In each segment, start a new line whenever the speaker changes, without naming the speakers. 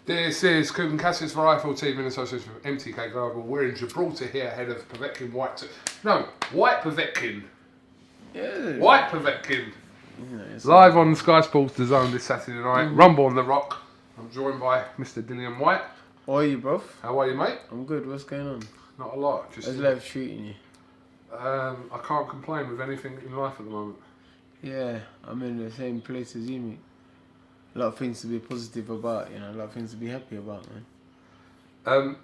This is KUGAN CASSIUS for Eiffel TV in association with MTK Global. We're in Gibraltar here ahead of Povetkin Whyte. No, Whyte Povetkin.
Yeah.
Whyte Povetkin.
Yeah,
Live on Sky Sports DAZN this Saturday night. Rumble on the Rock. I'm joined by Mr. Dillian Whyte.
How are you, bro?
How are you, mate?
I'm good. What's going on?
Not a lot. Just
How's life treating you?
I can't complain with anything in life at the moment.
Yeah, I'm in the same place as you, mate. A lot of things to be positive about, you know, a lot of things to be happy about, man.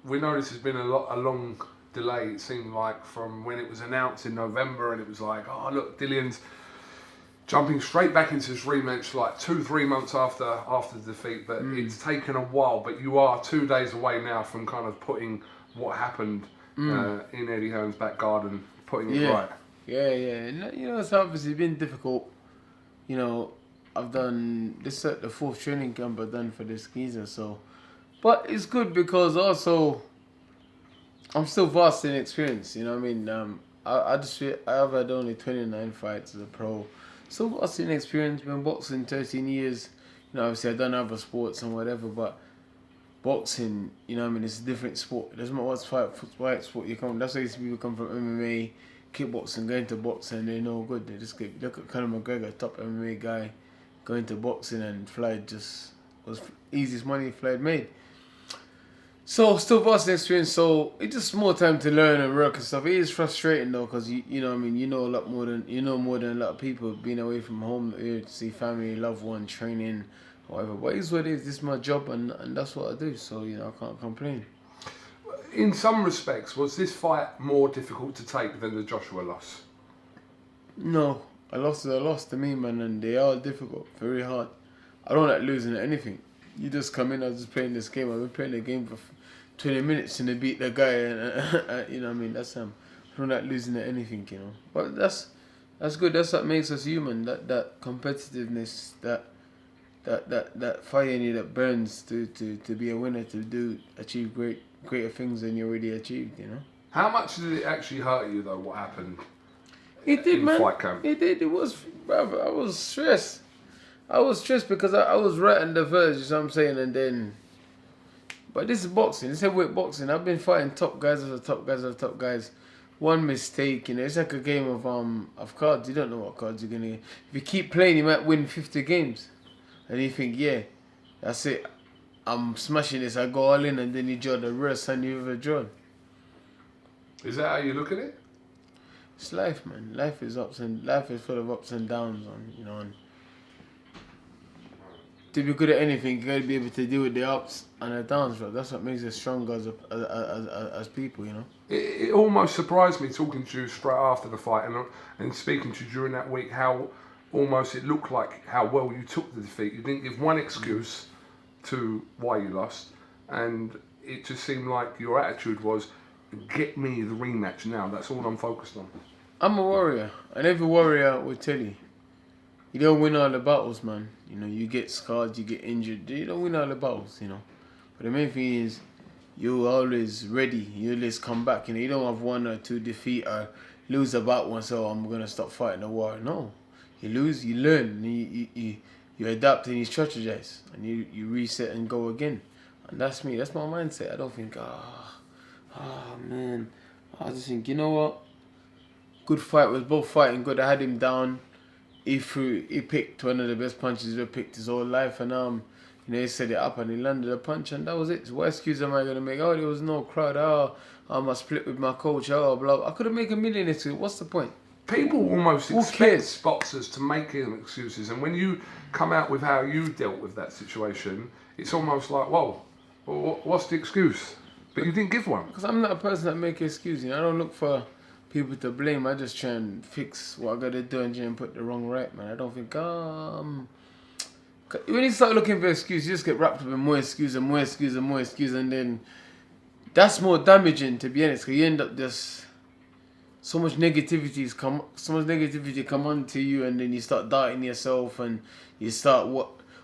We know this has been a long delay, it seemed like, from when it was announced in November, and it was like, oh look, Dillian's jumping straight back into this rematch like 2-3 months after the defeat, but it's taken a while. But you are 2 days away now from kind of putting what happened in Eddie Hearn's back garden, putting it right.
Yeah. And, you know, it's obviously been difficult. You know, I've done this the 4th training camp I've done for this geezer, so. But it's good because also I'm still vast in experience, you know what I mean? I've had only 29 fights as a pro. Still vast in experience, been boxing 13 years. You know, obviously I've done other sports and whatever, but boxing, you know what I mean, it's a different sport. It doesn't matter what sport you come. That's why people come from MMA, kickboxing, going to boxing, they're no good. They just get, look at Conor McGregor, top MMA guy, going to boxing, and Floyd just was easiest money Floyd made. So still vast experience, so it's just more time to learn and work and stuff. It is frustrating though, because you know what I mean, you know more than a lot of people being away from home here to see family, loved one, training, whatever. But it's what it is. This is my job, and that's what I do. So you know, I can't complain.
In some respects, was this fight more difficult to take than the Joshua loss?
No, I lost to me, man, and they are difficult, very hard. I don't like losing at anything. You just come in, I was just playing this game. I've been playing the game for 20 minutes and they beat the guy, and you know what I mean. That's I don't like losing at anything, you know. But that's good. That's what makes us human. That competitiveness, that fire in you that burns to be a winner, to achieve greater things than you already achieved, you know.
How much did it actually hurt you though? What happened?
It did, man.
Fight camp?
It did. It was, brother. I was stressed. Because I was right on the verge, you know what I'm saying, and then. But this is boxing. It's heavyweight boxing. I've been fighting top guys after top guys. One mistake, you know, it's like a game of cards. You don't know what cards you're gonna get. If you keep playing, you might win 50 games, and you think, yeah, that's it. I'm smashing this. I go all in, and then you draw the worst hand you've ever drawn.
Is that how you look at it?
It's life, man. Life is full of ups and downs, you know. And to be good at anything, you gotta be able to deal with the ups and the downs, bro. That's what makes us stronger as people, you know.
It almost surprised me talking to you straight after the fight and speaking to you during that week how almost it looked like how well you took the defeat. You didn't give one excuse to why you lost, and it just seemed like your attitude was, get me the rematch now. That's all I'm focused on. I'm
a warrior, and every warrior will tell you, you don't win all the battles, man. You know, you get scarred, you get injured. You don't win all the battles, you know. But the main thing is, you're always ready. You always come back. You know, you don't have 1 or 2 defeat or lose a battle and so I'm gonna stop fighting the war. No, you lose, you learn, and you adapt and you strategize, and you reset and go again. And that's me. That's my mindset. I don't think, man. I just think, you know what? Good fight. Was both fighting good. I had him down. He picked one of the best punches he's ever picked his whole life, and you know, he set it up and he landed a punch, and that was it. So what excuse am I gonna make? Oh, there was no crowd. Oh, I'm a split with my coach. Oh, blah. I could have made $1 million this week. What's the point?
People almost expect boxers to make excuses, and when you come out with how you dealt with that situation, it's almost like, whoa, what's the excuse? But you didn't give one. Because
I'm not a person that make excuses. You know, I don't look for people to blame. I just try and fix what I gotta do and try and put the wrong right, man. I don't think when you start looking for excuses, you just get wrapped up in more excuses and more excuses and more excuses, and then that's more damaging, to be honest. Because you end up just so much negativity come onto you, and then you start doubting yourself, and you start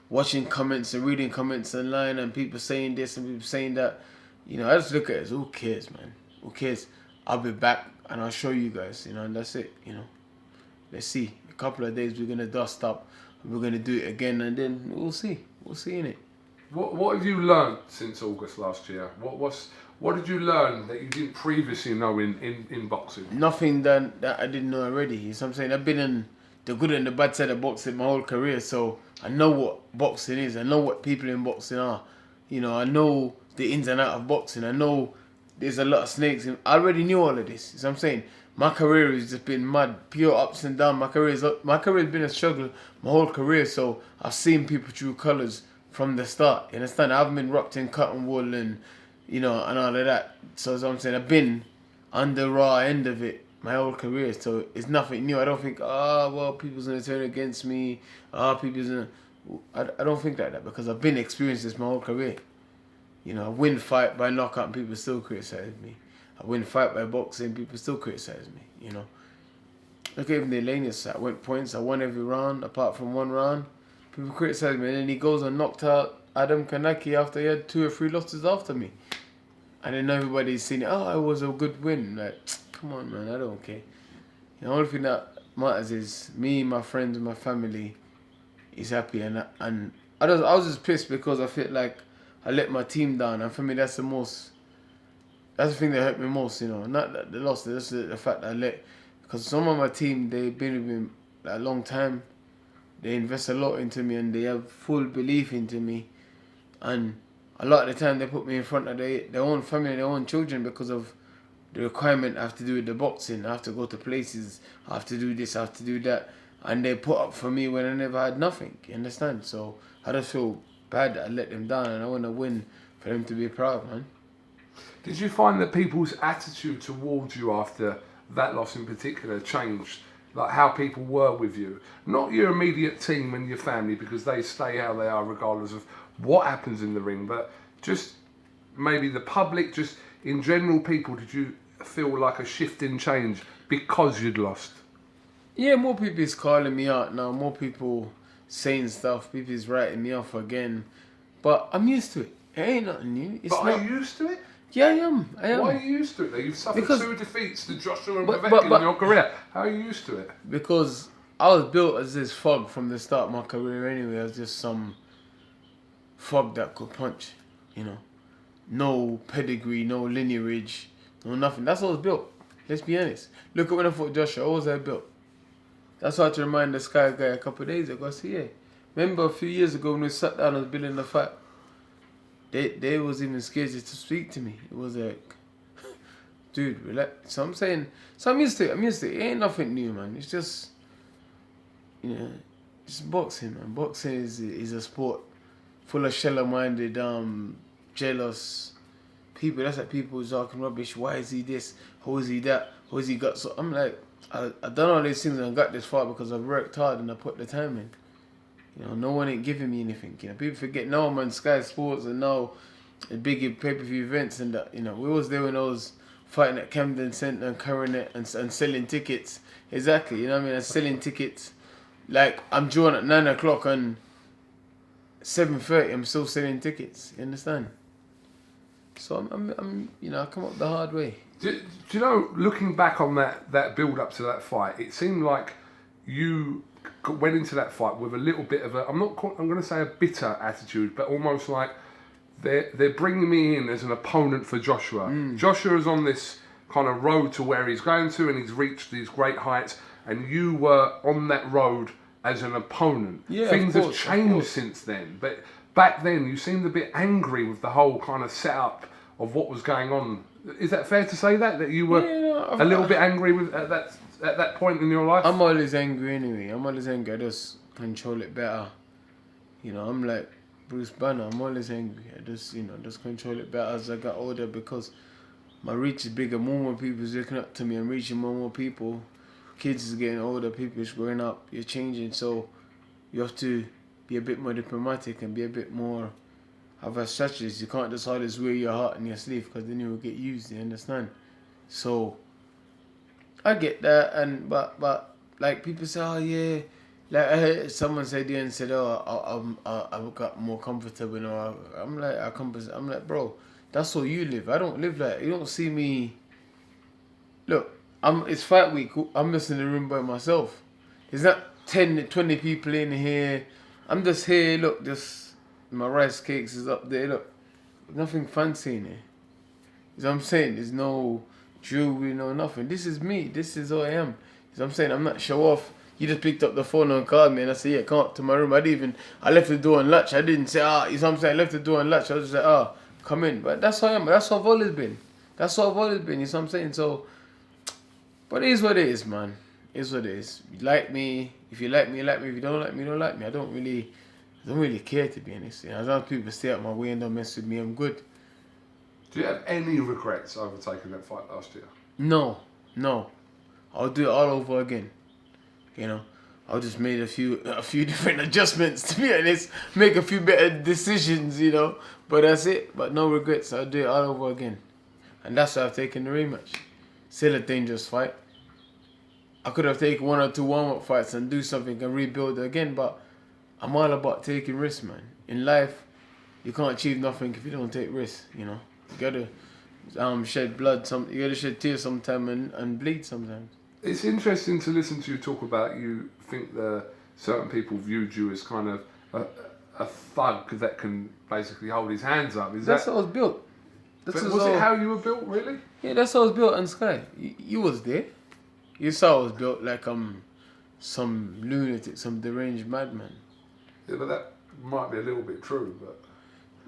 watching comments and reading comments online, and people saying this and people saying that. You know, I just look at it as, who cares, man? Who cares? I'll be back and I'll show you guys, you know, and that's it, you know. Let's see. A couple of days we're going to dust up, and we're going to do it again, and then we'll see. We'll see, innit?
What have you learned since August last year? What did you learn that you didn't previously know in boxing?
Nothing that I didn't know already. You know what I'm saying? I've been in the good and the bad side of boxing my whole career, so I know what boxing is. I know what people in boxing are. You know, I know the ins and outs of boxing. I know there's a lot of snakes. I already knew all of this. You know what I'm saying? My career has just been mad, pure ups and downs. My career has been a struggle my whole career, so I've seen people true colours from the start. You understand? I haven't been rocked in cotton wool and, you know, and all of that. So as I'm saying, I've been on the raw end of it my whole career, so it's nothing new. I don't think, well, people's gonna turn against me. People's gonna. I don't think like that because I've been experienced this my whole career. You know, I win fight by knockout and people still criticize me. I win fight by boxing, people still criticize me. You know, look at even the Elenius. I went points. I won every round apart from one round. People criticize me, and then he goes and knocked out Adam Kanaki after he had 2 or 3 losses after me. And then everybody's seen it. Oh, it was a good win. Like, come on, man. I don't care. The only thing that matters is me, my friends, and my family is happy. And I was just pissed because I felt like I let my team down. And for me, that's the thing that hurt me most, you know. Not that they lost, that's the fact that I let. Because some of my team, they've been with me a long time. They invest a lot into me and they have full belief into me. And a lot of the time they put me in front of their own family, their own children because of the requirement I have to do with the boxing. I have to go to places, I have to do this, I have to do that. And they put up for me when I never had nothing, you understand? So I just feel bad that I let them down and I want to win for them to be proud, man.
Did you find that people's attitude towards you after that loss in particular changed? Like how people were with you? Not your immediate team and your family because they stay how they are regardless of what happens in the ring, but just maybe the public, just in general people, did you feel like a shift in change because you'd lost?
Yeah, more people is calling me out now, more people saying stuff, people is writing me off again, but I'm used to it. It ain't nothing new.
Are you used to it?
Yeah, I am.
Why are you used to it though? You've suffered 2 defeats to Joshua and
but-
Povetkin
but-
in your career. How are you used to it?
Because I was built as this fog from the start of my career anyway. I was just some fog that could punch, you know. No pedigree, no lineage, no nothing. That's how I was built. Let's be honest. Look at when I fought Joshua, how was I built? That's how I had to remind the Sky guy a couple of days ago. I said, yeah. Remember a few years ago when we sat down and was building the fight? They was even scared to speak to me. It was like, dude, relax. So I'm saying, so I'm used to it. It ain't nothing new, man. It's just, you know, it's boxing, man. Boxing is a sport full of shallow-minded, jealous people. That's like people who's talking rubbish. Why is he this? How is he that? How is he got? So I'm like, I've done all these things and I got this far because I've worked hard and I put the time in. You know, no one ain't giving me anything. You know, people forget now I'm on Sky Sports and now big pay-per-view events and that. You know, we was there when I was fighting at Camden Centre and Coronet and selling tickets. Exactly, you know what I mean? And selling tickets. Like, I'm drawn at 9 o'clock and 7:30, I'm still selling tickets. You understand? So I'm you know, I come up the hard way.
Do you know, looking back on that build up to that fight, it seemed like you went into that fight with a little bit of I'm going to say a bitter attitude, but almost like they're bringing me in as an opponent for Joshua. Joshua is on this kind of road to where he's going to and he's reached these great heights and you were on that road as an opponent.
Yeah,
things
of course,
have changed since then, but back then you seemed a bit angry with the whole kind of setup of what was going on. Is that fair to say that you were a little bit angry with at that point in your life?
I'm always angry anyway. I just control it better. You know, I'm like Bruce Banner. I'm always angry. I just, you know, just control it better as I got older because my reach is bigger. More people is looking up to me. I'm reaching more people. Kids is getting older. People is growing up. You're changing. So you have to be a bit more diplomatic and be a bit more have a strategist. You can't just always wear your heart on your sleeve because then you will get used. You understand? So I get that, and but like people say, oh yeah, like I heard someone say there and said, oh, I got more comfortable. You know, I'm like, bro, that's how you live. I don't live like you don't see me. Look, it's fight week. I'm just in the room by myself. There's not 10, 20 people in here. I'm just here. Look, just my rice cakes is up there. Look, nothing fancy in it. You know what I'm saying? There's no jewelry, no nothing. This is me. This is who I am. You know what I'm saying? I'm not show off. You just picked up the phone and called me and I said, yeah, come up to my room. I left the door unlatched. I didn't say, you know what I'm saying? I left the door unlatched. I was just like, come in. But that's how I am. That's how I've always been. That's how I've always been. You know what I'm saying? So, but it is what it is, man. It is what it is. You like me. If you like me, you like me. If you don't like me, you don't like me. I don't really care, to be honest. You know, as long as people stay out my way and don't mess with me, I'm good.
Do you have any regrets over taking that fight last year?
No. I'll do it all over again. You know, I just made a few different adjustments, to be honest. Make a few better decisions, you know. But that's it. But no regrets. I'll do it all over again. And that's why I've taken the rematch. Still a dangerous fight. I could have taken 1 or 2 warm-up fights and do something and rebuild again. But I'm all about taking risks, man. In life, you can't achieve nothing if you don't take risks, you know. You gotta shed blood. You gotta shed tears sometime and bleed sometimes.
It's interesting to listen to you talk about. You think that certain people viewed you as kind of a thug that can basically hold his hands up.
That's how I was built.
Was it how you were built, really?
Yeah, that's how I was built on Sky. You was there. You saw I was built like some lunatic, some deranged madman.
Yeah, but that might be a little bit true, but...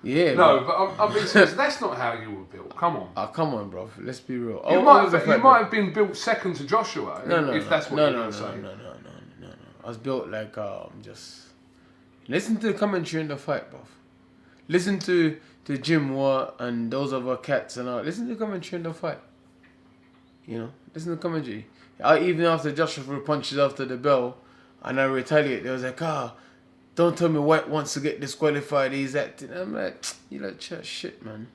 Yeah.
No, but I'm being serious. That's not how you were built. Come on.
Oh, come on, bro. Let's be real.
You might have been built second to Joshua, if that's what you're going to say.
No. I was built like, just... Listen to the commentary in the fight, bro. Listen to Jim Watt and those other cats and all. Listen to the commentary in the fight. You know? Listen to the commentary. Even after Joshua threw punches after the bell and I retaliate, they was like, don't tell me White wants to get disqualified. He's acting. I'm like, you like shit, man.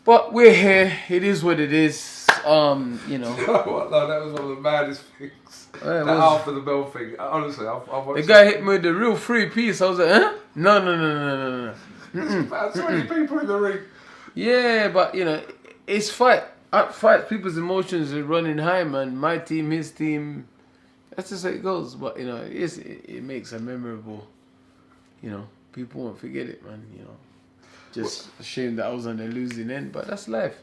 But we're here. It is what it is. You know.
No, that was one of the maddest things. After the bell thing. Honestly, I've watched
the guy hit me with the real 3-piece. I was like, huh? No.
There's about 20 people in the ring.
Yeah, but you know, it's fight. Fight. People's emotions are running high, man. My team, his team. That's just how it goes. But you know, it makes a memorable. You know, people won't forget it, man. You know, just a shame that I was on the losing end, but that's life.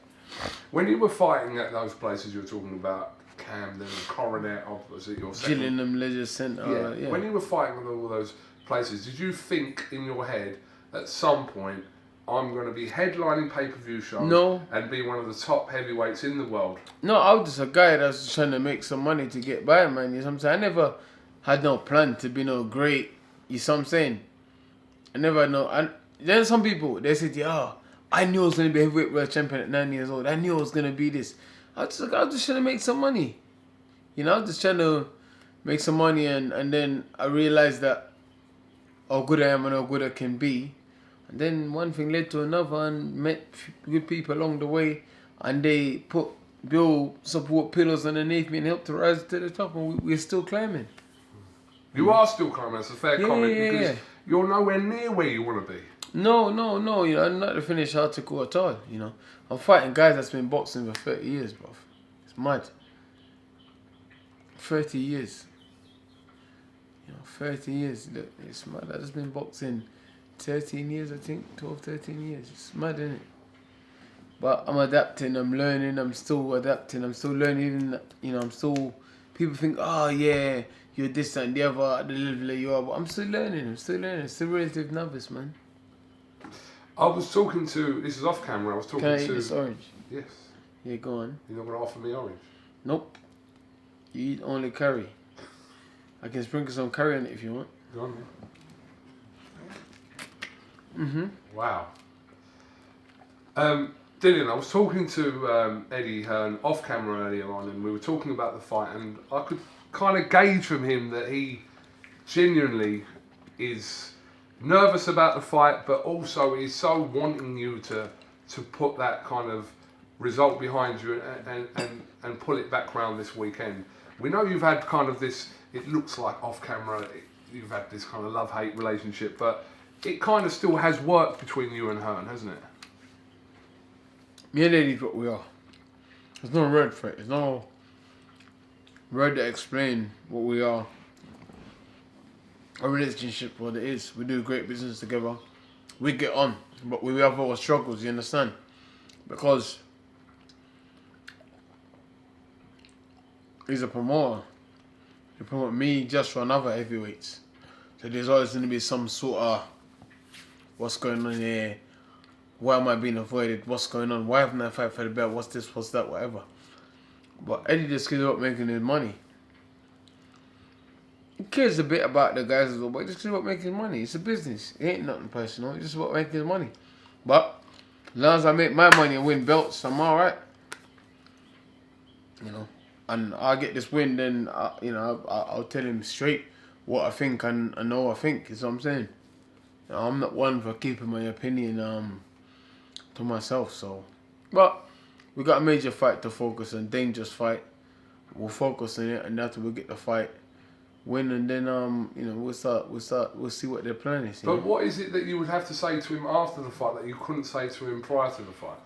When you were fighting at those places you were talking about, Camden, Coronet, opposite your second...
Gillingham Leisure Centre. Yeah.
When you were fighting at all those places, did you think in your head at some point, I'm going to be headlining pay-per-view shows and be one of the top heavyweights in the world? No,
I was just a guy that was trying to make some money to get by, man. You know what I'm saying? I never had no plan to be no great. You know what I'm saying? I never know. And then some people, they said, I knew I was going to be heavyweight world champion at 9 years old. I knew I was going to be this. I was just trying to make some money. You know, I was just trying to make some money and then I realized that how good I am and how good I can be. And then one thing led to another and met good people along the way and they build support pillars underneath me and helped to rise to the top and we're still climbing.
You are still climbing, that's a fair comment because you're nowhere near where you want to be. No,
you know, I'm not the finished article at all, you know. I'm fighting guys that's been boxing for 30 years, bro. It's mad. 30 years. You know, 30 years. It's mad. I've just been boxing 13 years, I think. 12, 13 years. It's mad, isn't it? But I'm adapting, I'm learning, I'm still adapting, I'm still learning, even, you know, I'm still... People think, you're this and the other at the level you are, but I'm still learning, I'm still relative novice, man.
I was talking to, this is off camera, I was talking to...
Can I eat this orange?
Yes.
Yeah, go on.
You're not going to offer me orange?
Nope. You eat only curry. I can sprinkle some curry on it if you want.
Go on,
man.
Wow. Dillian, I was talking to Eddie Hearn off camera earlier on and we were talking about the fight and I could kind of gauge from him that he genuinely is nervous about the fight but also is so wanting you to put that kind of result behind you and pull it back round this weekend. We know you've had kind of this, it looks like off camera, you've had this kind of love-hate relationship, but it kind of still has worked between you and Hearn, hasn't it?
Me and Eddie's what we are. There's no word for it. There's no word to explain what we are. a relationship, what it is. We do great business together. We get on, but we have our struggles, you understand? Because he's a promoter. He promote me just for another heavyweights. So there's always going to be some sort of what's going on here, why am I being avoided, what's going on, why haven't I fight for the belt, what's this, what's that, whatever. But Eddie just cares about making his money. He cares a bit about the guys as well, but he just cares about making money. It's a business. It ain't nothing personal. It's just about making his money. But as long as I make my money and win belts, I'm alright. You know, and I get this win, then I'll tell him straight what I think and know I think. Is what I'm saying. You know, I'm not one for keeping my opinion to myself. So, but we got a major fight to focus on, dangerous fight. We'll focus on it, and after we get the fight, win, and then we'll see what their plan is.
But what is it that you would have to say to him after the fight that you couldn't say to him prior to the fight?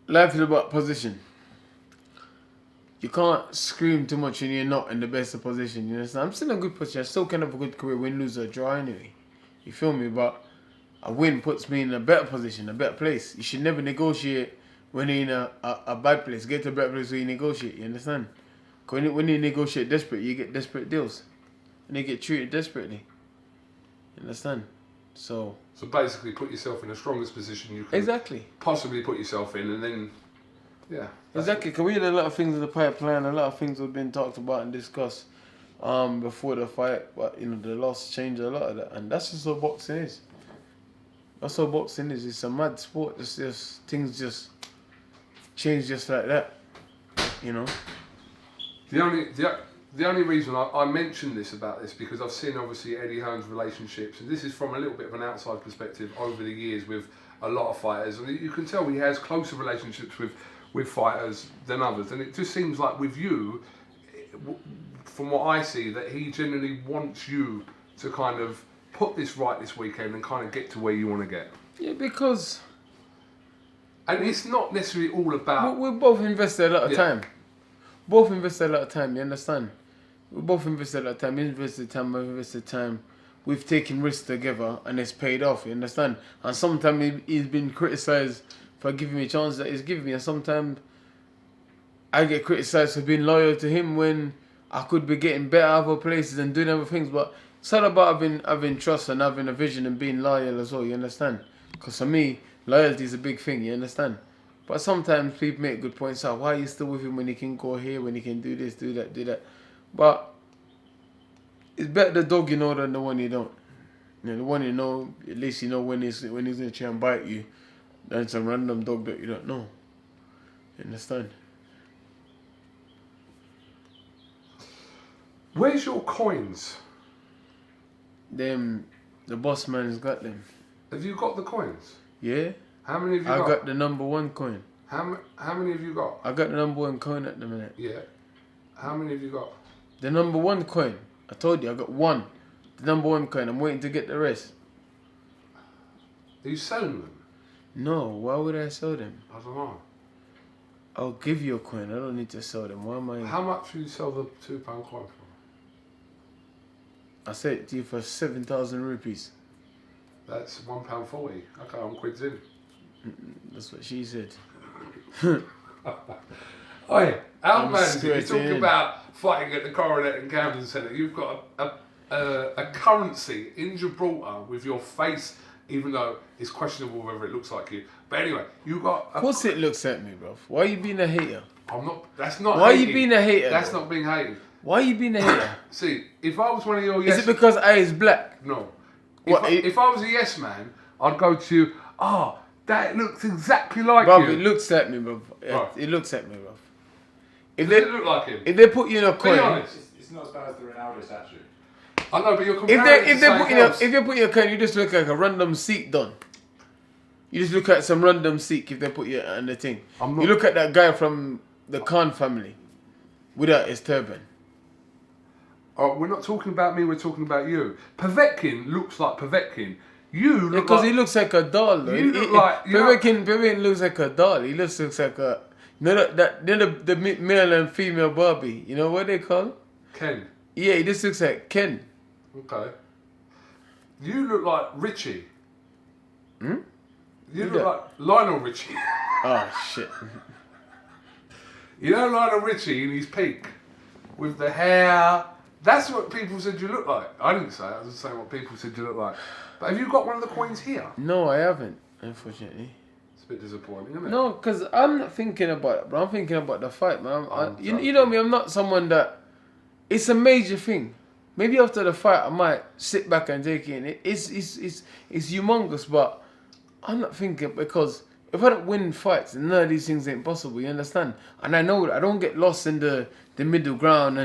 Life is about position. You can't scream too much when you're not in the best of position. You understand? I'm still in a good position. I still can have a good career, win, lose, or draw anyway. You feel me? But a win puts me in a better position, a better place. You should never negotiate when you're in a bad place. Get to a better place where you negotiate. You understand? When you negotiate desperate, you get desperate deals. And they get treated desperately. You understand? So
basically put yourself in the strongest position you can possibly put yourself in, and then, yeah.
Exactly, because we had a lot of things in the pipeline, a lot of things have been talked about and discussed before the fight, but the loss changed a lot of that, and that's just what boxing is. That's what boxing is. It's a mad sport. It's just things just change just like that,
The only reason I mention this about this, because I've seen obviously Eddie Hearn's relationships, and this is from a little bit of an outside perspective over the years with a lot of fighters, and you can tell he has closer relationships with fighters than others, and it just seems like with you, from what I see, that he generally wants you to kind of put this right this weekend and kind of get to where you want to get.
Yeah, because...
And it's not necessarily all about...
We both invested a lot of time. Both invested a lot of time, you understand? We both invested a lot of time. He invested time, I've invested time. We've taken risks together and it's paid off, you understand? And sometimes he's been criticised for giving me a chance that he's giving me, and sometimes I get criticised for being loyal to him when I could be getting better other places and doing other things. But it's all about having trust and having a vision and being loyal as well, you understand? Because for me, loyalty is a big thing, you understand? But sometimes people make good points out. Why are you still with him when he can go here, when he can do this, do that, do that? But it's better the dog you know than the one you don't. The one you know, at least you know when he's going to try and bite you, than some random dog that you don't know. You understand?
Where's your coins?
The boss man's got them.
Have you got the coins?
Yeah.
How many have you got?
I got the number one coin.
How many have you got?
I got the number one coin at the minute.
Yeah. How many have you got?
The number one coin. I told you, I got one. The number one coin. I'm waiting to get the rest.
Are you selling them?
No, why would I sell them?
I don't know.
I'll give you a coin. I don't need to sell them. Why am I...
How much will you sell the £2 coin for?
I said it to you for 7,000 rupees.
That's £1.40. Okay, I'm quids in.
That's what she said.
Oi, our man, you're talking about fighting at the Coronet and Camden Centre. You've got a currency in Gibraltar with your face, even though it's questionable whether it looks like you. But anyway, you got...
Of course it looks at me, bro. Why are you being a hater?
I'm not... That's not
Why
hating.
are you being a hater?
That's
bro?
not being hating.
Why are you being a hater?
See, if I was one of your
yes... Is it because I is black?
No.
What,
if I was a yes man, I'd go to you, that looks exactly like
bro,
you.
It looks at me, bro.
Right.
It looks at me, bro.
Does it look like him?
If they put you in a coin...
Be honest.
It's not as bad as the Ronaldo statue.
I know, but you're comparing
If they put you in a coin, you just look like a random Sikh don. You just look at some random Sikh if they put you on the thing. You look at that guy from the Khan family without his turban.
We're not talking about me, we're talking about you. Povetkin looks like Povetkin. You look
because
like...
he looks like a doll, though.
You look like...
Povetkin looks like a doll. He looks like a... You know the male and female Barbie. You know what they call?
Ken.
Yeah, he just looks like Ken.
Okay. You look like Richie.
Hmm?
You
Who
look
that?
like Lionel Richie.
Oh shit.
You know Lionel Richie in his peak? With the hair. That's what people said you look like. I didn't say it, I was just saying what people said you look like. But have you got one of the coins here?
No, I haven't, unfortunately.
It's a bit disappointing, isn't it?
No, because I'm not thinking about it, bro. I'm thinking about the fight, man. You
joking.
know me, I'm not someone that... It's a major thing. Maybe after the fight, I might sit back and take it in. It's humongous, but I'm not thinking because if I don't win fights, none of these things ain't possible, you understand? And I know that I don't get lost in the middle ground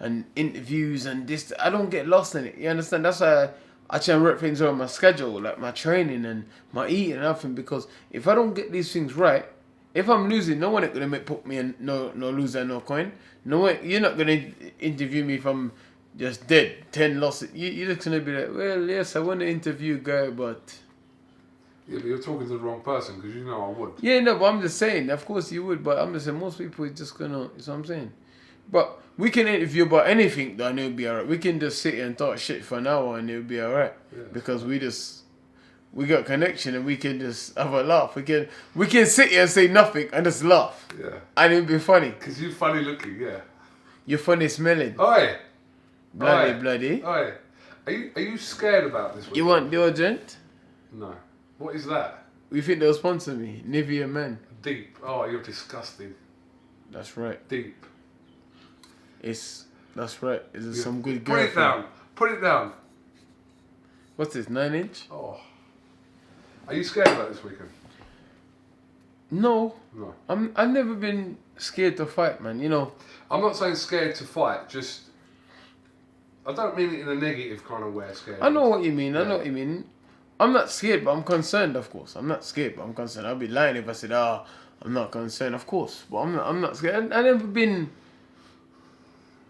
and interviews and this. I don't get lost in it, you understand? That's why I try and work things around my schedule, like my training and my eating and everything, because if I don't get these things right, if I'm losing, no one ain't gonna put me in no loser, no coin. No one, you're not gonna interview me if I'm just dead, 10 losses. You're just gonna be like, well, yes, I want to interview a guy, but...
Yeah, but you're talking to the wrong person because you know I would.
Yeah, no, but I'm just saying, of course you would, but I'm just saying, most people are just gonna, you know what I'm saying? But we can interview about anything, though, and it'll be alright. We can just sit here and talk shit for an hour and it'll be alright.
Yeah.
Because we got connection and we can just have a laugh. We can sit here and say nothing and just laugh.
Yeah.
And it'll be funny.
Because you're funny looking, yeah.
You're funny smelling.
Oi!
Bloody,
Oi.
bloody.
Oi. Are you scared about this?
You want deodorant?
No. What is that?
We think they'll sponsor me. Nivea Men.
Deep. Oh, you're disgusting.
That's right.
Deep.
That's right. Is it some good
Put
girl?
it down. Put it down.
What's this, 9-inch?
Oh. Are you scared about this weekend?
No.
No.
I've never been scared to fight, man. You know.
I'm not saying scared to fight, just... I don't mean it in a negative kind of way, scared.
I know what you mean. I
Yeah.
know what you mean. I'm not scared, but I'm concerned, of course. I'm not scared, but I'm concerned. I'd be lying if I said, I'm not concerned, of course. But I'm not scared. I never been...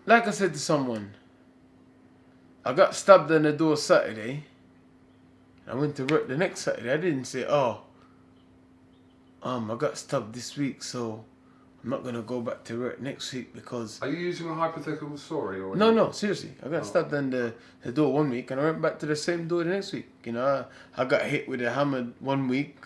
Like I said to someone, I got stabbed in the door Saturday. I went to work the next Saturday. I didn't say, I got stabbed this week, so I'm not going to go back to work next week because...
Are you using a hypothetical story? Or
No, seriously. I got stabbed in the door one week and I went back to the same door the next week. You know, I got hit with a hammer one week.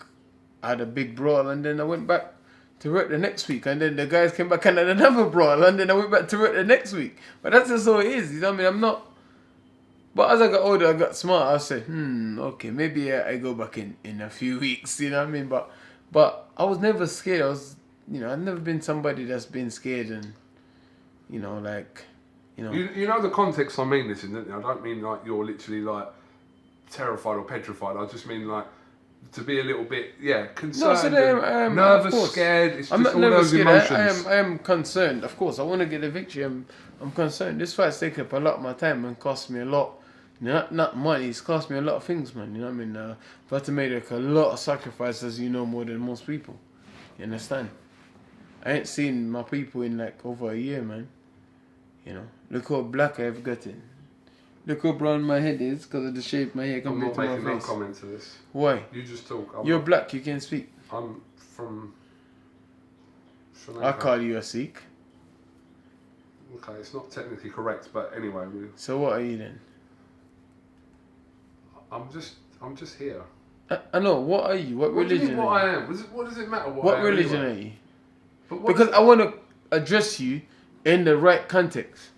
I had a big brawl and then I went back to work the next week. And then the guys came back and had another brawl and then I went back to work the next week. But that's just how it is. You know what I mean? I'm not... But as I got older, I got smart. I said, okay, maybe I go back in a few weeks. You know what I mean? But I was never scared. I've never been somebody that's been scared and, you know.
You know the context I mean this in, don't you? I don't mean like you're literally like terrified or petrified. I just mean like to be a little bit, concerned,
No, so I am,
nervous,
of course.
scared. It's just
I'm not
all
never
those
scared.
emotions.
I am concerned. Of course, I want to get a victory. I'm concerned. This fight's taken up a lot of my time and cost me a lot. Not money. It's cost me a lot of things, man. You know what I mean? I've had to make a lot of sacrifices, you know, more than most people. You understand? I ain't seen my people in like over a year, man. You know, look how black I've gotten. Look how brown my head is because of the shape my hair
I'm
compared
not
to my
making no
face.
comment to this.
Why?
You just talk.
You're black. You can speak.
I'm from Sri
I
Lanka.
call you a Sikh.
Okay, it's not technically correct, but anyway,
So what are you then?
I'm just here.
I know. What are you? What
What do you
religion?
mean what
are you?
I am? What does it matter
What
I am
religion
anyway?
are you?
But what
Because I want to address you in the right context.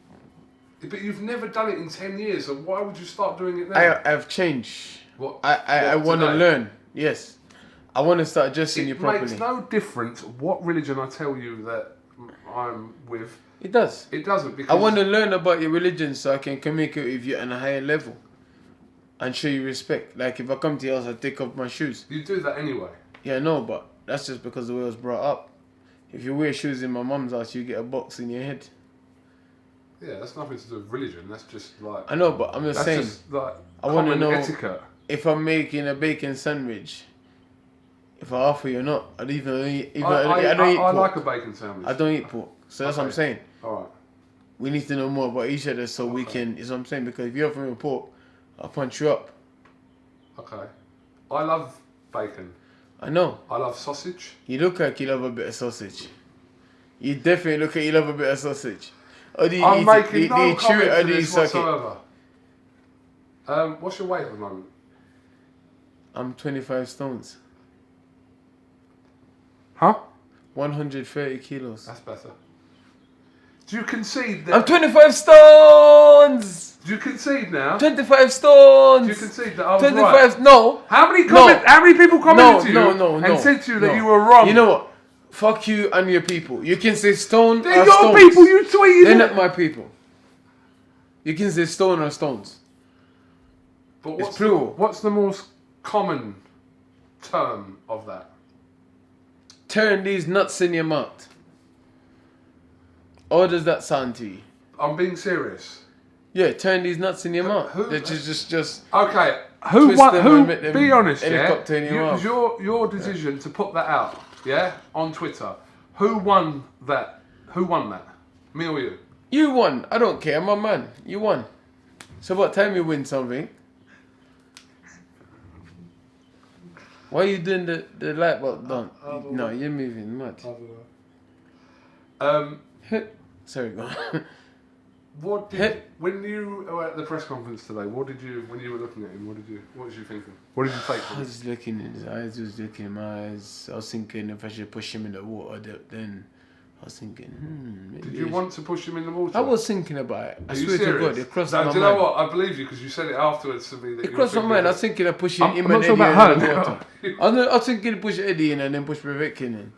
But you've never done it in 10 years, so why would you start doing it now?
I've changed.
What?
I
What,
want to
today?
learn. Yes. I want to start addressing you
It
properly.
makes no difference what religion I tell you that I'm with.
It does.
It doesn't, because
I want to learn about your religion so I can communicate with you on a higher level and show you respect. Like if I come to your house, I take off my shoes.
you do that anyway.
Yeah, no, but that's just because the way I was brought up. If you wear shoes in my mum's house, you get a box in your head.
Yeah, that's nothing to do with religion. That's just like...
I know, but I'm just
that's
saying.
just like
I want to
common
know
etiquette.
if I'm making a bacon sandwich. If I offer you or not, I don't eat
I
pork.
like a bacon sandwich.
I don't eat pork. So that's what I'm
Okay.
saying.
Alright.
We need to know more about each other so we can, is what I'm saying, because if you offer me pork, I'll punch you up.
Okay. I love bacon.
I know.
I love sausage.
You look like you love a bit of sausage. You definitely look like you love a bit of sausage. Or do you
I'm
eat
making
it? Do
no
you chew
comment
it or
to
do you
this
suck it?
whatsoever. What's your weight at the moment?
I'm 25 stones.
Huh?
130 kilos.
That's better. Do you concede that?
I'm 25 stones!
Do you concede now?
25 stones!
Do you concede that I was
25,
right?
no.
How many
No.
How many people commented to you
No.
and said to you that
No.
you were wrong?
You know what? Fuck you and your people. You can say stone
They're
or
your
stones.
people. You tweeted
They're
it.
not my people. You can say stone or stones.
But
It's plural.
What's the most common term of that?
Turn these nuts in your mouth. Or does that sound to you?
I'm being serious.
Yeah, turn these nuts in your mouth.
who-
They're just
Okay, who
twist
won?
them
Who?
and make them
Be honest,
helicopter in your
yeah.
mouth.
Your decision to put that out, yeah, on Twitter. Who won that? Who won that? Me or you?
You won. I don't care. I'm a man. You won. So what time you win something? Why are you doing the light bulb down? No, you're moving mad. Sorry, go on.
What did when you were at the press conference today? What did you when you were looking at him? What was you thinking? What did you take
I
from
was
it?
just looking in his eyes, I was looking in my eyes. I was thinking if I should push him in the water, then I was thinking, maybe
Did you want to push him in the water?
I was thinking about it. I
Are you
swear to
serious?
God, it crossed
No,
my
do you know
mind.
what? I believe you because you said it afterwards to me. That
It
you
crossed
were
my mind. I was
thinking
thinking of pushing him
I'm
and
not sure
Eddie
about
in the
Hearn.
water. I was thinking to push Eddie in and then push Povetkin in.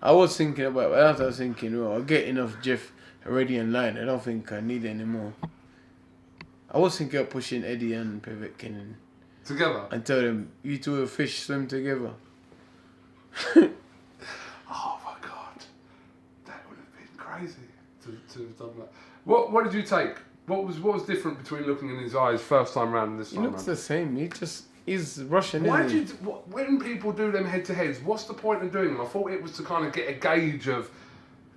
I was thinking about it, but after I was thinking, well, I'll get enough Jeff already in line. I don't think I need any more. I was thinking of pushing Eddie and Povetkin in
together.
and tell them, you two will fish swim together.
Oh my god, that would have been crazy to have done that. What did you take? What was different between looking in his eyes first time round and this
He
time
looks
round?
the same. He's Russian,
Why
isn't
did you? When people do them head to heads, what's the point of doing them? I thought it was to kind of get a gauge of,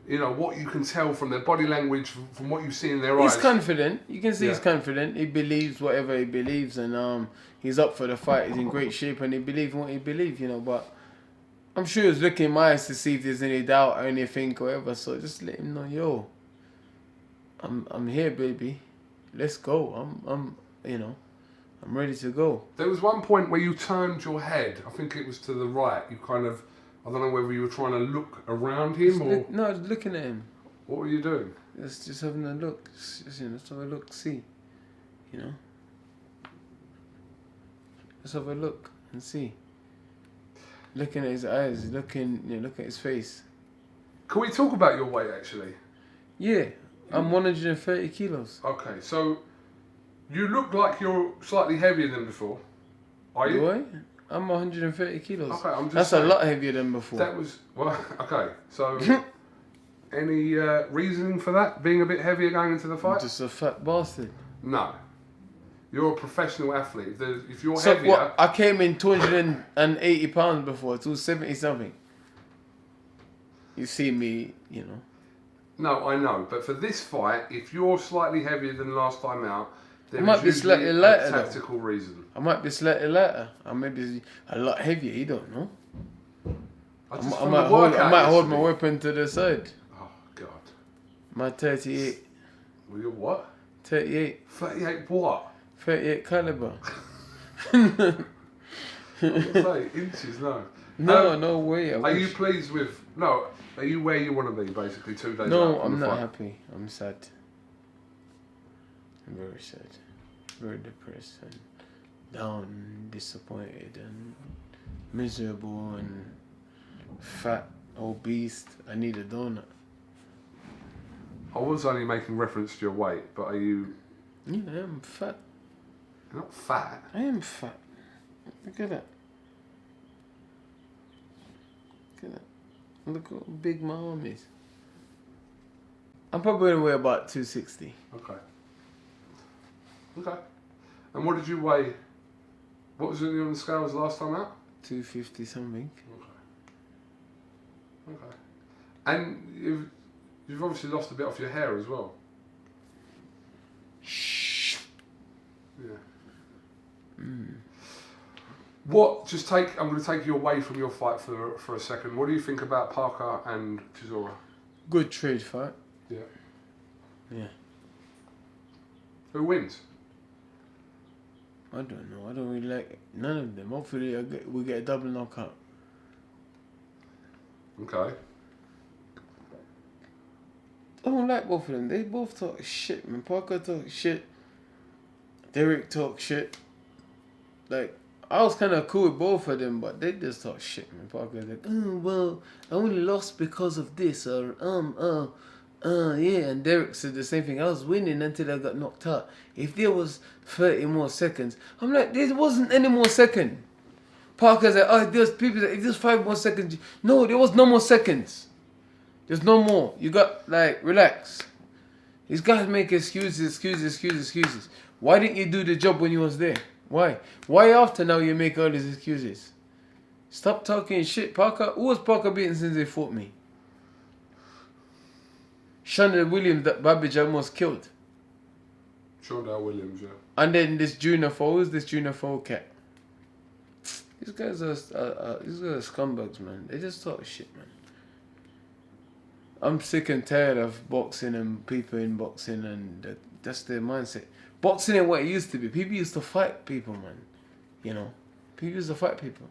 you know, what you can tell from their body language, from what you see in their eyes.
He's confident. You can see he's
Yeah.
confident. He believes whatever he believes, and he's up for the fight. He's in great shape, and he believes in what he believes, you know. But I'm sure he's looking in my eyes to see if there's any doubt or anything or whatever. So just let him know, yo, I'm here, baby. Let's go. I'm ready to go.
There was one point where you turned your head. I think it was to the right. You kind of, I don't know whether you were trying to look around him or
No, I was looking at him.
what were you doing?
Just having a look. Just have a look, see. You know? Just have a look and see. Looking at his eyes, look at his face.
Can we talk about your weight actually?
Yeah, I'm 130 kilos.
Okay, so you look like you're slightly heavier than before. Are you?
Do I? I'm 130 kilos.
Okay, I'm just
That's
saying.
a lot heavier than before.
That was well. Okay, so any reasoning for that being a bit heavier going into the
I'm
fight?
just a fat bastard.
No, you're a professional athlete. If you're
So
heavier,
what? I came in 280 pounds before, 270 something. You see me, you know.
no, I know. But for this fight, if you're slightly heavier than last time out, there
I might
is
be
usually
slightly lighter,
a
though.
tactical reason.
I might be slightly lighter. I may be a lot heavier. You don't know.
I
I
just
might
from the workout
hold my
yesterday-
weapon to the side.
Oh God.
My 38,
Well, you're what?
38,
38 what?
38 caliber.
I was gonna say inches, no.
No way. I
Are you
wish.
pleased with? No. Are you where you want to be? Basically, 2 days.
No,
out from
I'm
the
not
fight?
happy. I'm sad. I'm very sad. Very depressed and down, disappointed and miserable and fat, obese. I need a donut.
I was only making reference to your weight, but are you?
Yeah, I am fat.
You're not fat.
I am fat. Look at that. Look at that. Look how big my arm is. I'm probably going to weigh about 260.
Okay. Okay. And what did you weigh? What was it on the scales last time out?
250 something.
Okay. Okay. And you've obviously lost a bit off your hair as well.
Shh.
Yeah. What? I'm going to take you away from your fight for a second. What do you think about Parker and Chisora?
Good trade fight.
Yeah.
Yeah.
Who wins?
I don't know. I don't really like none of them. Hopefully we get a double knockout.
Okay.
I don't like both of them. They both talk shit, man. Parker talk shit. Derek talk shit. Like, I was kind of cool with both of them, but they just talk shit, man. Parker's like, oh, well, I only lost because of this, or, yeah. And Derek said the same thing. I was winning until I got knocked out. If there was 30 more seconds, I'm like, there wasn't any more second. Parker's like, oh, there's people that, if there's 5 more seconds. No, there was no more seconds. There's no more. You got, like, relax. These guys make excuses. Why didn't you do the job when you was there? Why? Why after now you make all these excuses? Stop talking shit, Parker. Who was Parker beating since they fought me? Shonda Williams that Babbage almost killed.
Shonda Williams, yeah.
And then this junior foe. Who's this junior foe cat? These guys are scumbags, man. They just talk shit, man. I'm sick and tired of boxing and people in boxing, and that's their mindset. Boxing ain't what it used to be. People used to fight people, man. You know? People used to fight people.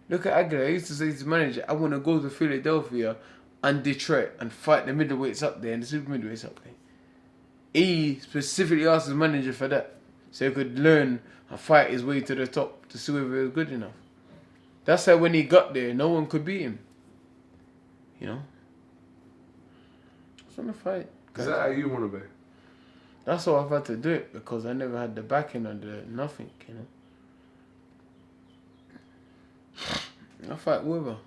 Look at Aguilar. I used to say to his manager, I want to go to Philadelphia and Detroit and fight the middleweights up there and the super middleweights up there. He specifically asked his manager for that, so he could learn and fight his way to the top to see whether he was good enough. That's how when he got there, no one could beat him. You know? I want to fight.
Is that how you want to be?
That's why I've had to do it, because I never had the backing or the nothing, you know. I fight whoever.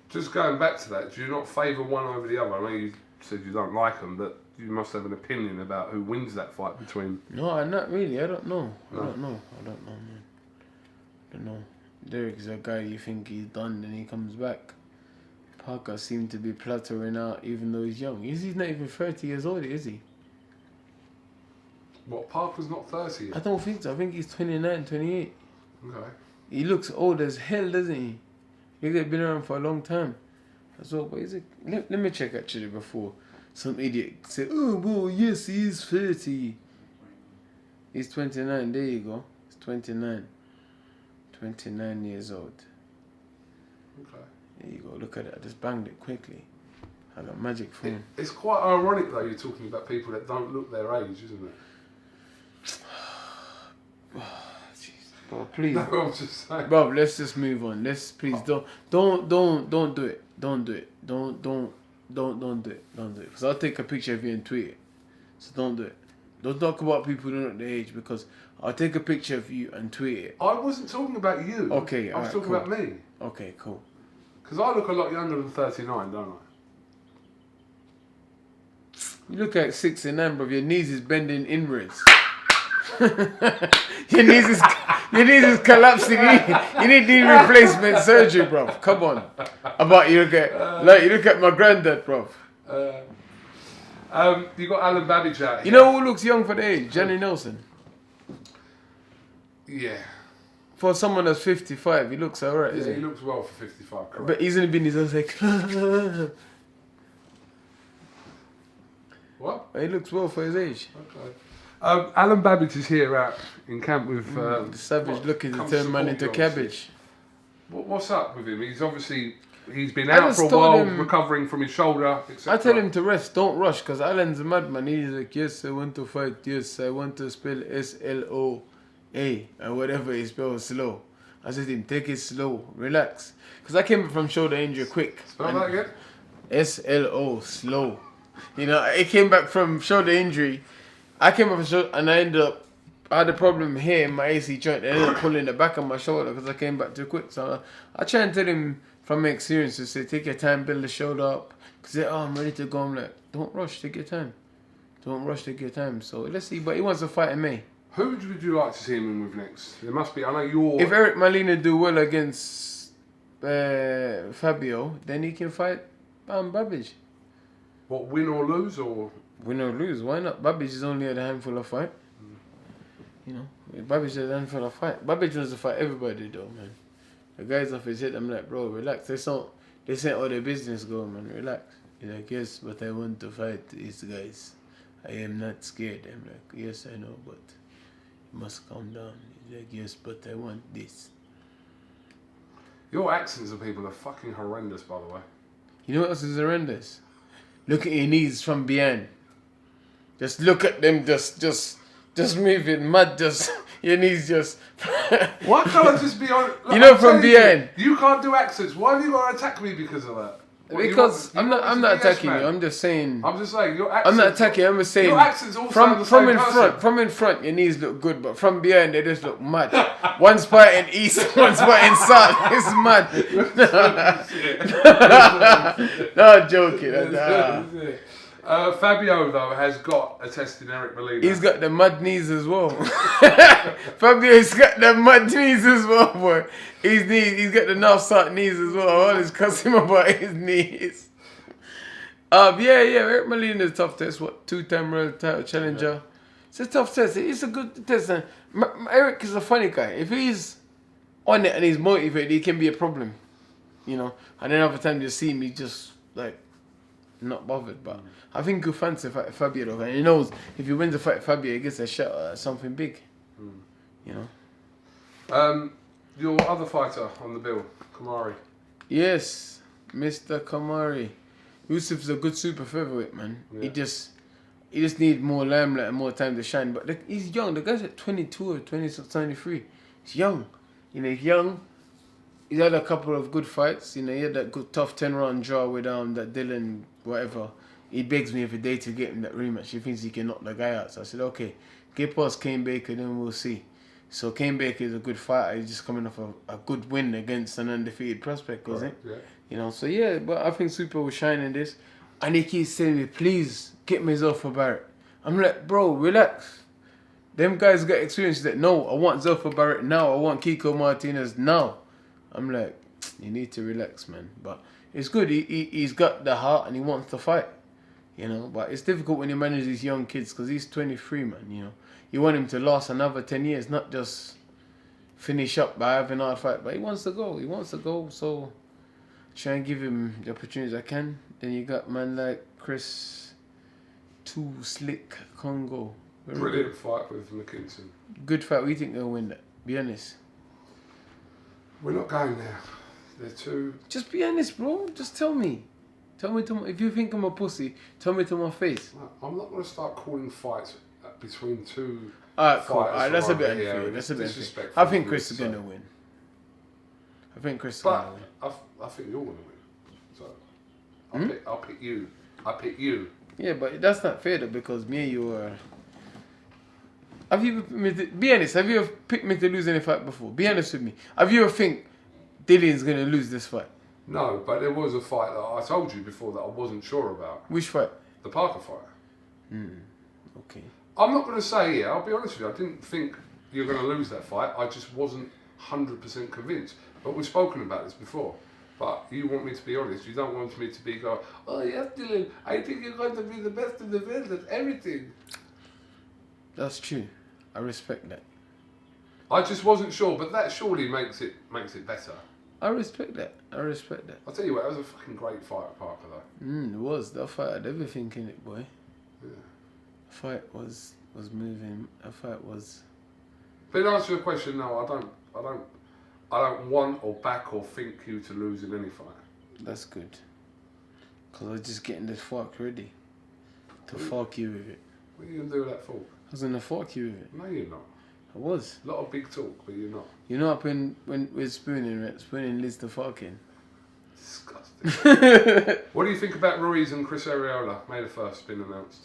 Just going back to that, do you not favour one over the other? I know you said you don't like them, but you must have an opinion about who wins that fight between...
No, not really. I don't know.
No.
I don't know, man. I don't know. Derek's a guy you think he's done, then he comes back. Parker seemed to be plateauing out even though he's young. He's not even 30 years old, is he?
What, Parker's not 30 yet?
I don't think so. I think he's 29, 28.
Okay.
He looks old as hell, doesn't he? He's been around for a long time. That's all, but let me check actually before some idiot said, oh, well, yes, he is 30. He's 29, there you go. He's 29. 29 years old.
Okay.
There you go, look at it. I just banged it quickly. I got magic phone.
It's quite ironic though, you're talking about people that don't look their age, isn't it?
Jeez. Bro, please.
No, I'm just saying.
Bro, let's just move on. Let's please don't do it. Don't do it. Don't do it. Don't do it. Because I'll take a picture of you and tweet it. So don't do it. Don't talk about people who don't know their age, because I'll take a picture of you and tweet it.
I wasn't talking about you.
Okay,
I was talking
cool.
about me.
Okay, cool.
Because I look a lot younger than 39, don't I?
You look like 69, bro. Your knees is bending inwards. your knees is collapsing. You need knee replacement surgery, bro. Come on. About you look at my granddad, bro.
You got Alan Babbage out here.
You know who looks young for the age? Johnny Nelson.
Yeah.
For someone that's 55, he looks alright,
Yeah,
isn't
he
he?
looks well for 55, correct.
But he's only been his own like.
What?
He looks well for his age.
Okay. Alan Babbage is here out in camp with...
The savage looking to
comes
turn man
support
into
you, obviously.
cabbage.
What's up with him? He's obviously... He's been
I
out
just
for a
told
while,
him-
recovering from his shoulder, etc.
I tell him to rest, don't rush, because Alan's a madman. He's like, yes, I want to fight, yes, I want to spell S-L-O-A, and whatever he spells slow. I said to him, take it slow, relax. Because I came from shoulder injury quick.
Spell that again?
S-L-O, slow. You know, I came back from shoulder injury. I came up from shoulder, and I had a problem here in my AC joint. I ended up pulling the back of my shoulder because I came back too quick. So I try and tell him from my experience to say, take your time, build the shoulder up. Because I'm ready to go. I'm like, don't rush, take your time. Don't rush, take your time. So let's see. But he wants to fight in May.
Who would you like to see him in with next? There must be, I know you're...
If Eric Molina do well against Fabio, then he can fight Babbage.
What, win or lose, or...
Win or lose, why not? Babbage is only at a handful of fight. You know, Babbage is a handful of fight. Babbage wants to fight everybody though, man. The guys off his head, I'm like, bro, relax. They ain't all their business go, man. Relax. He's like, yes, but I want to fight these guys. I am not scared. I'm like, yes, I know, but you must calm down. He's like, yes, but I want this.
Your accents of people are fucking horrendous, by the way.
You know what else is horrendous? Look at your knees from behind. Just look at them, just moving mad, just your knees just.
Why can't I just be on? Look,
You know,
I'm
from
telling
behind.
You can't do accents. Why have you got to attack me because of that? What,
Because
you want
I'm
to
not
be yes
attacking you.
man?
I'm just saying.
I'm just saying your accents.
I'm not attacking. I'm just saying.
Your accents all sound the
from
same
in
person.
front, from in front, your knees look good, but from behind they just look mad. One spot in east, one spot in south. It's mad. No, joking.
Fabio though has got a test in Eric Molina.
He's got the mud knees as well. Fabio's got the mud knees as well, boy. He's got the north south knees as well. I always cuss him about his knees. Eric Molina's tough test. What, 2-time world title challenger? Yeah. It's a tough test. It's a good test. And Eric is a funny guy. If he's on it and he's motivated, he can be a problem, you know. And then other time you see him, he's just like not bothered. But I think he'll fancy Fabio though, and he knows if he wins the fight, Fabio, he gets a shot at something big, you know. Your
other fighter on the bill, Kamari.
Yes, Mr. Kamari. Yusuf's a good super featherweight, man. Yeah. He just need more limelight and more time to shine. But he's young. The guy's at 22 or 23. He's young. You know, he's young. He's had a couple of good fights. You know, he had that good tough 10-round draw with that Dillian whatever. He begs me every day to get him that rematch. He thinks he can knock the guy out. So I said, okay, get past Kane Baker, then we'll see. So Kane Baker is a good fighter. He's just coming off a good win against an undefeated prospect, wasn't it?
Yeah.
You know, so yeah, but I think Super will shine in this. And he keeps saying me, please, get me Zolfa Barrett. I'm like, bro, relax. Them guys got experience that, no, I want Zolfa Barrett now. I want Kiko Martinez now. I'm like, you need to relax, man. But it's good. He's got the heart and he wants to fight. You know, but it's difficult when you manage these young kids because he's 23, man, you know. You want him to last another 10 years, not just finish up by having a hard fight. But he wants to go. So try and give him the opportunities I can. Then you got man like Chris Too Slick Congo.
Brilliant fight with McKinson.
Good fight. We think they'll win that. Be honest.
We're not going there. They're too...
Just be honest, bro. Just tell me. Tell me if you think I'm a pussy, tell me to my face.
I'm not going to start calling fights between two
Alright, cool.
fighters.
Alright, that's a bit unfair. That's a bit unfair. I think Chris is going to win. I think Chris is going to win.
I think you're going to win. So I'll pick you. I pick you.
Yeah, but that's not fair though, because me and you are... Have you be honest, have you ever picked me to lose any fight before? Be honest with me. Have you ever think Dillian's going to lose this fight?
No, but there was a fight that I told you before that I wasn't sure about.
Which fight?
The Parker fight.
Okay.
I'm not going to say, I'll be honest with you, I didn't think you're going to lose that fight. I just wasn't 100% convinced. But we've spoken about this before. But you want me to be honest. You don't want me to be go, oh yes, Dillian, I think you're going to be the best in the world at everything.
That's true. I respect that.
I just wasn't sure, but that surely makes it better.
I respect that.
I'll tell you what, it was a fucking great fight at Parker though.
It was. That fight had everything in it, boy.
Yeah.
The fight was moving. The fight was...
But in answer to your question, no, I don't want or back or think you to lose in any fight.
That's good. Because I was just getting this fork ready to fuck you with it.
What are you going to do with that fork?
I was going to fuck you with it.
No, you're not.
I was.
A lot of big talk, but you're not.
You know, when we're spooning, right? Spooning leads to fucking.
Disgusting. What do you think about Ruiz and Chris Arreola? May the 1st been announced.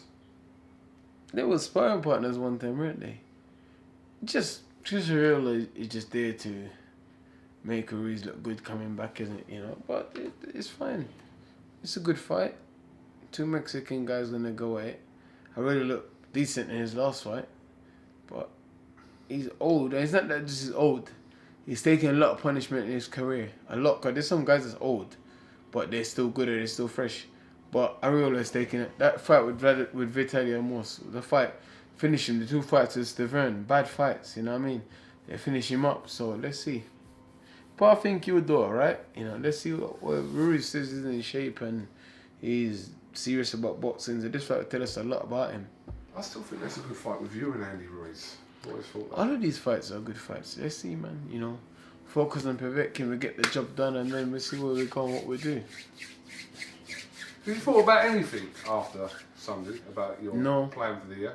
They were sparring partners one time, weren't they? Just Chris Arreola is just there to make Ruiz look good coming back, isn't it? You know, but it's fine. It's a good fight. Two Mexican guys gonna go at it. I really look decent in his last fight, but he's old. It's not that just he's old. He's taking a lot of punishment in his career. A lot. Cause there's some guys that's old, but they're still good and they're still fresh. But Arreola is taking it. That fight with Vitaly Amos, the fight, finish him. The two fights with Stavern, bad fights. You know what I mean? They finish him up. So let's see. But I think he'll do alright. You know, let's see what Ruiz says he's in shape and He's serious about boxing. So this fight will tell us a lot about him.
I still think that's a good fight with you and Andy Ruiz. Always thought that.
All of these fights are good fights. Let's see, man. You know, focus on Povetkin. We get the job done, and then we'll see where we go and what we do.
Have you thought about anything after Sunday about your plan for the year?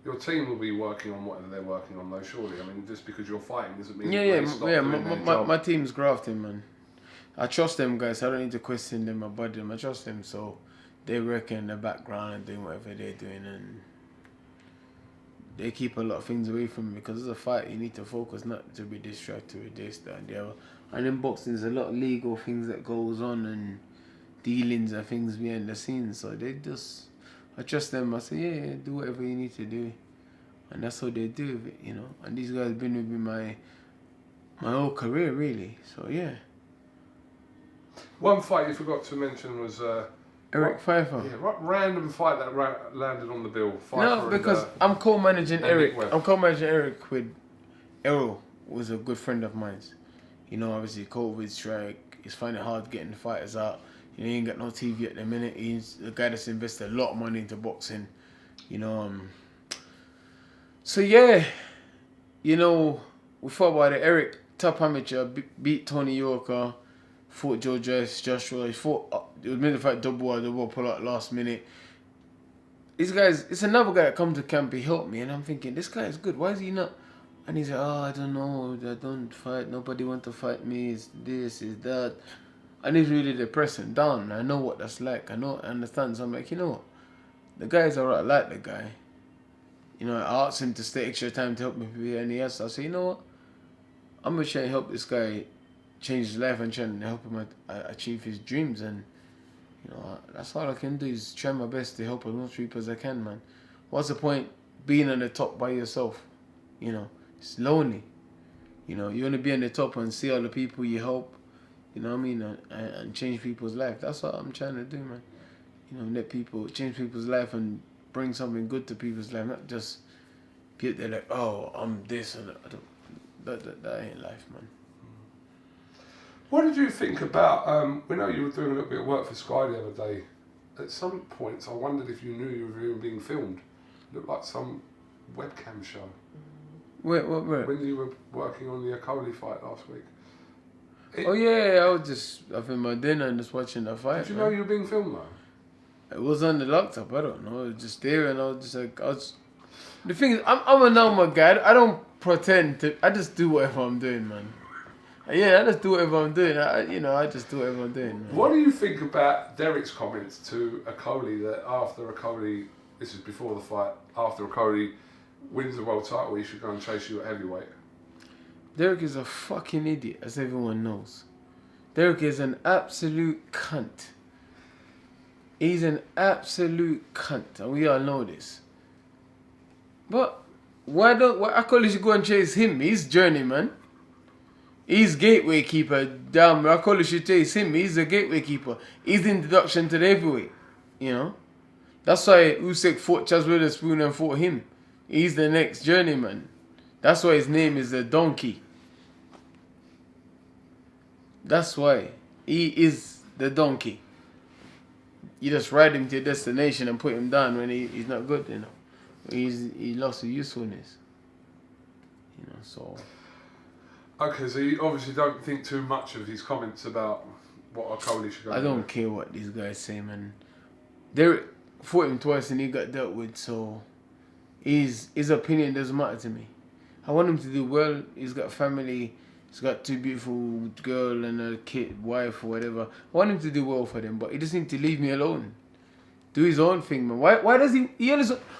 Your team will be working on whatever they're working on, though. Surely, I mean, just because you're fighting doesn't mean they stop doing their job.
My team's grafting, man. I trust them guys. I don't need to question them about them. I trust them, so they work in the background and doing whatever they're doing, and they keep a lot of things away from me because it's a fight. You need to focus, not to be distracted with this, that, and the other. And in boxing, there's a lot of legal things that goes on and dealings and things behind the scenes. So they just, I trust them. I say, yeah, do whatever you need to do, and that's how they do it, you know. And these guys have been with me my whole career, really. So yeah.
One fight you forgot to mention was
Eric Pfeiffer.
Yeah, what random fight that landed on the bill?
No, because I'm co-managing Eric. I'm co-managing Eric with Errol, was a good friend of mine. You know, obviously COVID strike. He's finding it hard getting the fighters out. You know, he ain't got no TV at the minute. He's a guy that's invested a lot of money into boxing. You know, so yeah, you know, we thought about it. Eric, top amateur, beat Tony Yorker, fought Joshua. He fought. It was meant to fight double pull out last minute. These guys, it's another guy that come to camp. He helped me, and I'm thinking, this guy is good. Why is he not? And he's like, oh, I don't know. I don't fight. Nobody want to fight me. It's this, it's that. And it's really depressing, down. I know what that's like. I understand. So I'm like, you know what? The guy's alright. I like the guy. You know, I asked him to stay extra time to help me prepare, and he asked. I said, you know what? I'm gonna try and help this guy change his life and try and help him achieve his dreams. And you know, that's all I can do is try my best to help as much people as I can, man. What's the point being on the top by yourself? You know, it's lonely. You know, you want to be on the top and see all the people you help. You know what I mean? And change people's life. That's what I'm trying to do, man. You know, let people change people's life and bring something good to people's life. Not just get there like, oh, I'm this and that ain't life, man.
What did you think about, we know you were doing a little bit of work for Sky the other day. At some points, I wondered if you knew you were even being filmed. It looked like some webcam show.
Where?
When you were working on the Akoli fight last week.
Oh yeah, I was just having my dinner and just watching the fight.
Did you know you were being filmed though?
It was on the laptop, I don't know. It was just there and I was just like, the thing is, I'm a normal guy. I don't pretend to, I just do whatever I'm doing, man. Yeah, I just do whatever I'm doing. I just do whatever I'm doing. Man.
What do you think about Derek's comments to Akoli that after Akoli, this is before the fight, after Akoli wins the world title, he should go and chase you at heavyweight?
Derek is a fucking idiot, as everyone knows. Derek is an absolute cunt. He's an absolute cunt, and we all know this. But why Akoli should go and chase him? He's journeyman. He's gateway keeper. Damn, Akoli should chase him. He's the gateway keeper. He's the introduction to the heavyweight. You know? That's why Usyk fought Chaz Witherspoon and fought him. He's the next journeyman. That's why his name is the donkey. That's why. He is the donkey. You just ride him to your destination and put him down when he's not good, you know. He lost his usefulness. You know, so...
Okay, so you obviously don't think too much of his comments about what Akoli should go
I don't care what these guys say, man. Derek fought him twice and he got dealt with, so his opinion doesn't matter to me. I want him to do well. He's got family. He's got 2 beautiful girl and a kid, wife or whatever. I want him to do well for them, but he just needs to leave me alone. Do his own thing, man. Why does he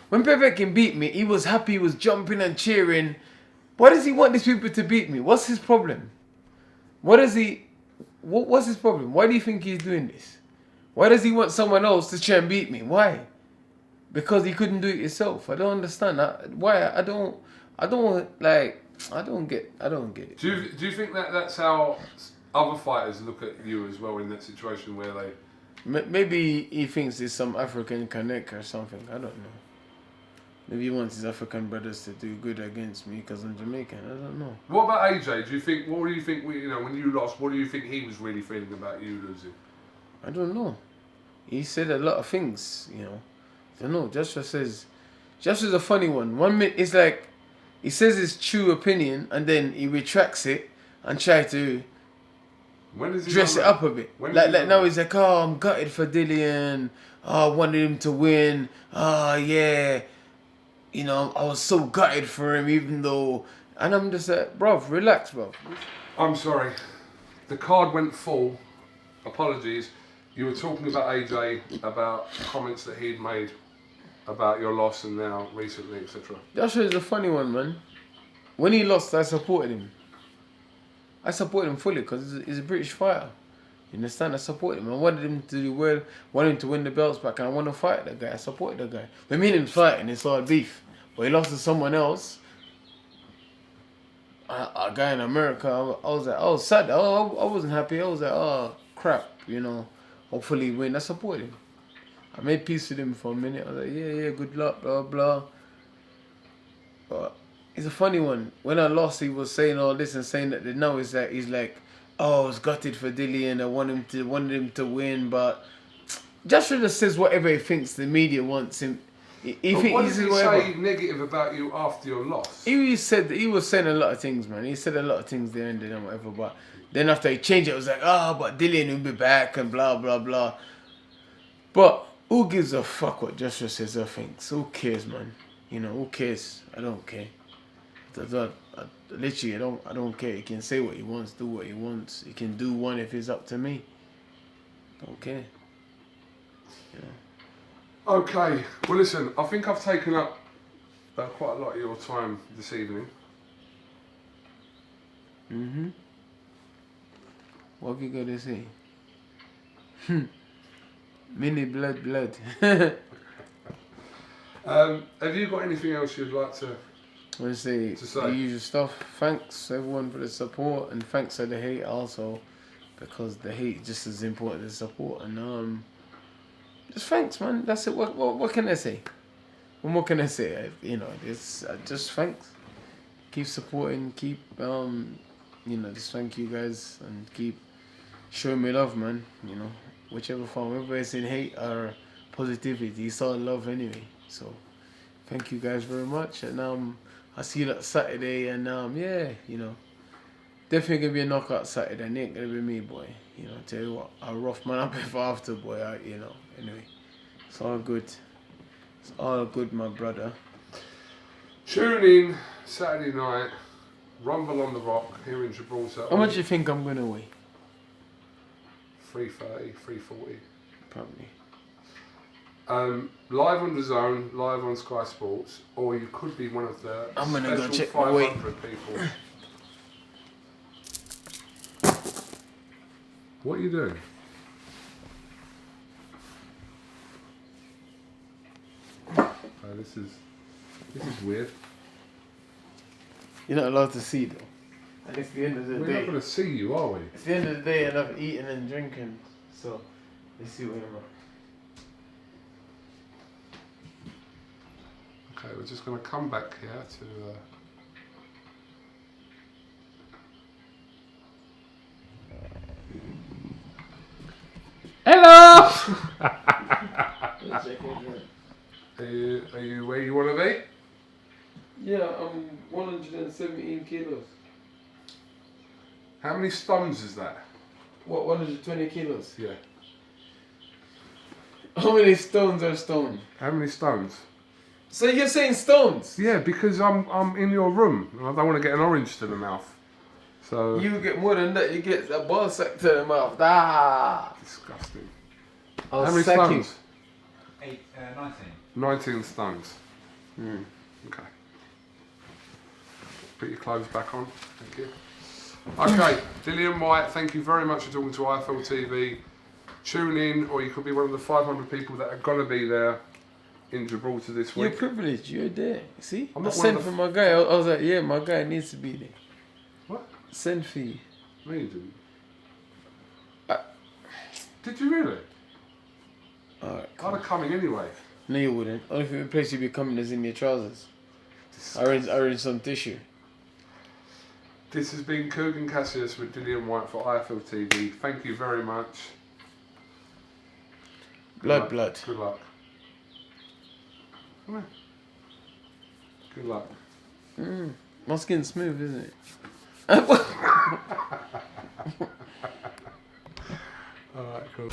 when Povetkin beat me, he was happy, he was jumping and cheering. Why does he want these people to beat me? What's his problem? What's his problem? Why do you think he's doing this? Why does he want someone else to try and beat me? Why? Because he couldn't do it himself. I don't understand. Why? I don't get it.
Do you think that's how other fighters look at you as well in that situation where they...
Maybe he thinks there's some African connect or something. I don't know. Maybe he wants his African brothers to do good against me because I'm Jamaican. I don't know.
What about AJ? What do you think, when you lost, what do you think he was really feeling about you losing?
I don't know. he said a lot of things, you know. I don't know, Joshua's a funny one. 1 minute, it's like, he says his true opinion, and then he retracts it, and try to
When is he
dress it
done
up a bit.
When
Like
is he
now
done
he's like, oh, I'm gutted for Dillian. Oh, I wanted him to win. Oh, yeah. You know, I was so gutted for him, even though... And I'm just like, bruv, relax, bruv.
I'm sorry. The card went full. Apologies. You were talking about AJ, about comments that he'd made about your loss and now recently, etc.
Joshua's a funny one, man. When he lost, I supported him. I supported him fully because he's a British fighter. You understand? I supported him. I wanted him to do well, wanted him to win the belts back, and I want to fight that guy. I supported the guy. When me and him fighting, it's all beef. But he lost to someone else. A guy in America. I was like, I was sad. I wasn't happy. I was like, oh, crap, you know. Hopefully he win. I supported him. I made peace with him for a minute. I was like, yeah, good luck, blah, blah. But it's a funny one. When I lost, he was saying all this and saying that now he's like, oh, I was gutted for Dillian. I wanted him to win, but Joshua just says whatever he thinks the media wants him.
What did he say negative about you after your loss?
He was saying a lot of things, man. He said a lot of things there and then and whatever, but then after he changed it, it was like, but Dillian will be back and blah, blah, blah. But who gives a fuck what Joshua says or thinks? Who cares, man? You know, who cares? I don't care. Literally, I don't care. He can say what he wants, do what he wants. He can do one if it's up to me. Don't care. You know.
Okay, well listen, I think I've taken up quite a lot of your time this evening.
What have you got to say? Mini blood.
Have you got anything else you'd like to
I say the usual stuff. Thanks everyone for the support, and thanks for the hate also, because the hate is just as important as support. And just thanks, man. That's it. What can I say? What more can I say? You know, it's just thanks. Keep supporting. Keep just thank you guys and keep showing me love, man. You know, whichever form, whether it's in hate or positivity, it's all love anyway. So thank you guys very much, and I'll see you that Saturday, and definitely gonna be a knockout Saturday. And it ain't gonna be me, boy. You know, tell you what, I'll rough man up if I have to, boy. Anyway, it's all good. It's all good, my brother.
Tune in Saturday night, Rumble on the Rock here in Gibraltar.
How much do you think I'm gonna weigh?
330, 340.
Probably.
Live on the Zone, live on Sky Sports, or you could be one of the
I'm gonna
special
go check my weight.
500 people. What are you doing? This is weird.
You're not allowed to see though. And it's the end of the
We're
day.
not going to see you, are we?
It's the end of the day, and I've eaten and drinking. So let's see where I'm at.
Okay, we're just going to come back here to...
Hello!
Are you where you want to be?
Yeah, I'm 117 kilos.
How many stones is that?
What, 120 kilos?
Yeah.
How many stones are stone?
How many stones?
So you're saying stones?
Yeah, because I'm in your room and I don't want to get an orange to the mouth. So
You get more than that, you get a ball sack to the mouth. Ah!
disgusting.
I'll
How many
sack
stones?
19.
19 stones.
you.
Okay. Put your clothes back on. Thank you. Okay, Dillian Whyte, thank you very much for talking to IFL TV. Tune in, or you could be one of the 500 people that are going to be there in Gibraltar this
You're
week.
privileged, you're there. See?
I'm
I
not
sent
one of
for
the
my guy. I was like, yeah, my guy needs to be there.
What?
Send for you.
No, you didn't.
I-
Did you really?
Alright,
I'd have come in anyway.
no you wouldn't. Only place you'd be coming is in your trousers. I read some tissue.
This has been KUGAN CASSIUS with Dillian Whyte for IFL TV. Thank you very much.
Blood.
Good luck. Come here. Good luck.
My skin's smooth, isn't it?
Alright, cool.